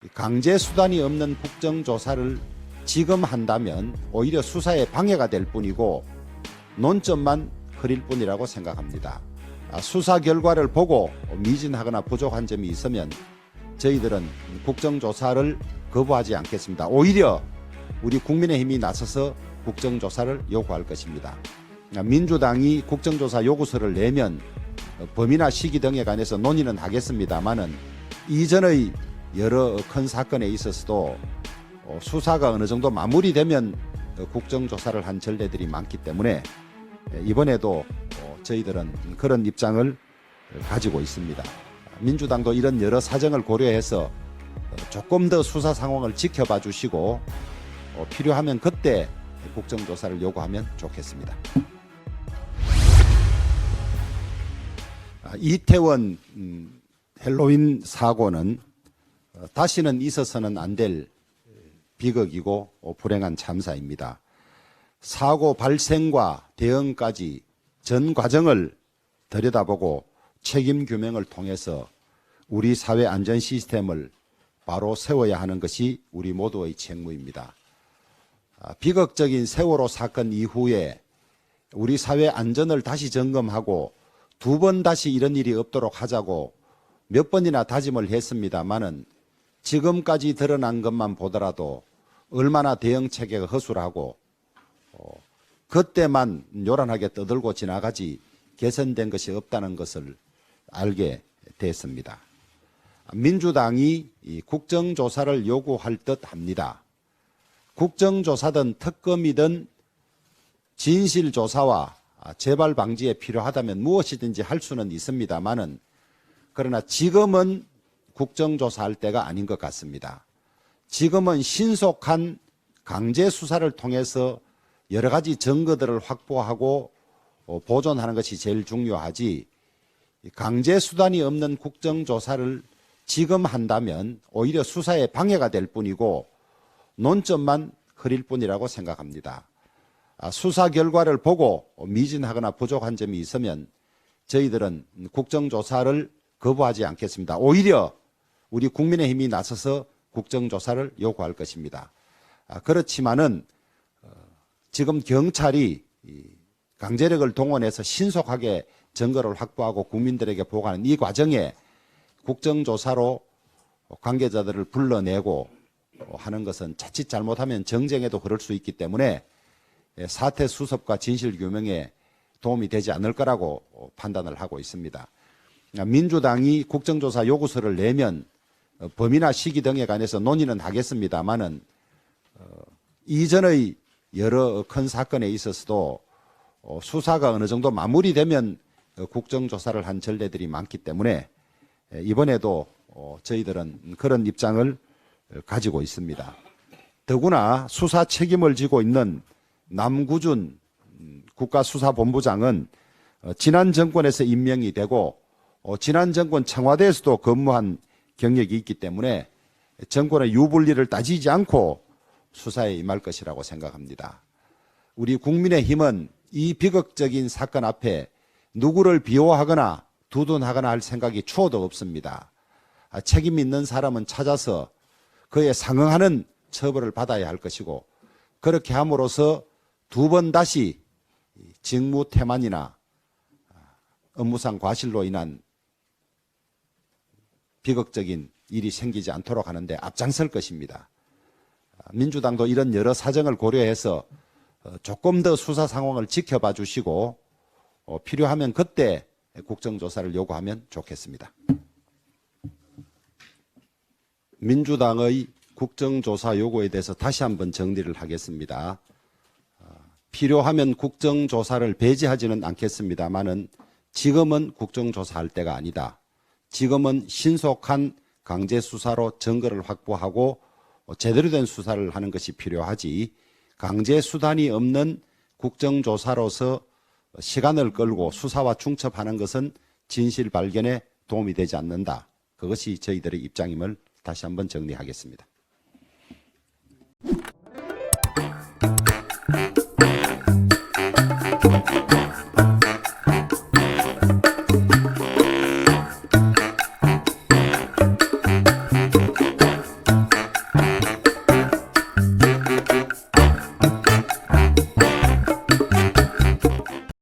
강제 수단이 없는 국정조사를 지금 한다면 오히려 수사에 방해가 될 뿐이고 논점만 흐릴 뿐이라고 생각합니다. 수사 결과를 보고 미진하거나 부족한 점이 있으면 저희들은 국정조사를 거부하지 않겠습니다. 오히려 우리 국민의힘이 나서서 국정조사를 요구할 것입니다. 민주당이 국정조사 요구서를 내면 범위나 시기 등에 관해서 논의는 하겠습니다만은 이전의 여러 큰 사건에 있어서도 수사가 어느 정도 마무리되면 국정조사를 한 전례들이 많기 때문에 이번에도 저희들은 그런 입장을 가지고 있습니다. 민주당도 이런 여러 사정을 고려해서 조금 더 수사 상황을 지켜봐 주시고 필요하면 그때 국정조사를 요구하면 좋겠습니다. 이태원 헬로윈 사고는 다시는 있어서는 안 될 비극이고 불행한 참사입니다. 사고 발생과 대응까지 전 과정을 들여다보고 책임 규명을 통해서 우리 사회 안전 시스템을 바로 세워야 하는 것이 우리 모두의 책무입니다. 비극적인 세월호 사건 이후에 우리 사회 안전을 다시 점검하고 두 번 다시 이런 일이 없도록 하자고 몇 번이나 다짐을 했습니다마는 지금까지 드러난 것만 보더라도 얼마나 대응 체계가 허술하고 그때만 요란하게 떠들고 지나가지 개선된 것이 없다는 것을 알게 됐습니다. 민주당이 이 국정조사를 요구할 듯 합니다. 국정조사든 특검이든 진실조사와 재발 방지에 필요하다면 무엇이든지 할 수는 있습니다만은 그러나 지금은 국정조사할 때가 아닌 것 같습니다. 지금은 신속한 강제 수사를 통해서 여러 가지 증거들을 확보하고 보존하는 것이 제일 중요하지 강제 수단이 없는 국정조사를 지금 한다면 오히려 수사에 방해가 될 뿐이고 논점만 흐릴 뿐이라고 생각합니다. 수사 결과를 보고 미진하거나 부족한 점이 있으면 저희들은 국정조사를 거부하지 않겠습니다. 오히려 우리 국민의힘이 나서서 국정조사를 요구할 것입니다. 그렇지만은 지금 경찰이 강제력을 동원해서 신속하게 증거를 확보하고 국민들에게 보고하는 이 과정에 국정조사로 관계자들을 불러내고 하는 것은 자칫 잘못하면 정쟁에도 그럴 수 있기 때문에 사태 수습과 진실 규명에 도움이 되지 않을 거라고 판단을 하고 있습니다. 민주당이 국정조사 요구서를 내면 범위나 시기 등에 관해서 논의는 하겠습니다만은 이전의 여러 큰 사건에 있어서도 수사가 어느 정도 마무리되면 국정조사를 한 전례들이 많기 때문에 이번에도 저희들은 그런 입장을 가지고 있습니다. 더구나 수사 책임을 지고 있는 남구준 국가수사본부장은 지난 정권에서 임명이 되고 지난 정권 청와대에서도 근무한 경력이 있기 때문에 정권의 유불리를 따지지 않고 수사에 임할 것이라고 생각합니다. 우리 국민의힘은 이 비극적인 사건 앞에 누구를 비호하거나 두둔하거나 할 생각이 추호도 없습니다. 책임 있는 사람은 찾아서 그에 상응하는 처벌을 받아야 할 것이고 그렇게 함으로써 두 번 다시 직무 태만이나 업무상 과실로 인한 비극적인 일이 생기지 않도록 하는데 앞장설 것입니다. 민주당도 이런 여러 사정을 고려해서 조금 더 수사 상황을 지켜봐 주시고 필요하면 그때 국정조사를 요구하면 좋겠습니다. 민주당의 국정조사 요구에 대해서 다시 한번 정리를 하겠습니다. 필요하면 국정조사를 배제하지는 않겠습니다만은 지금은 국정조사할 때가 아니다. 지금은 신속한 강제수사로 증거를 확보하고 제대로 된 수사를 하는 것이 필요하지 강제수단이 없는 국정조사로서 시간을 끌고 수사와 중첩하는 것은 진실 발견에 도움이 되지 않는다. 그것이 저희들의 입장임을 다시 한번 정리하겠습니다.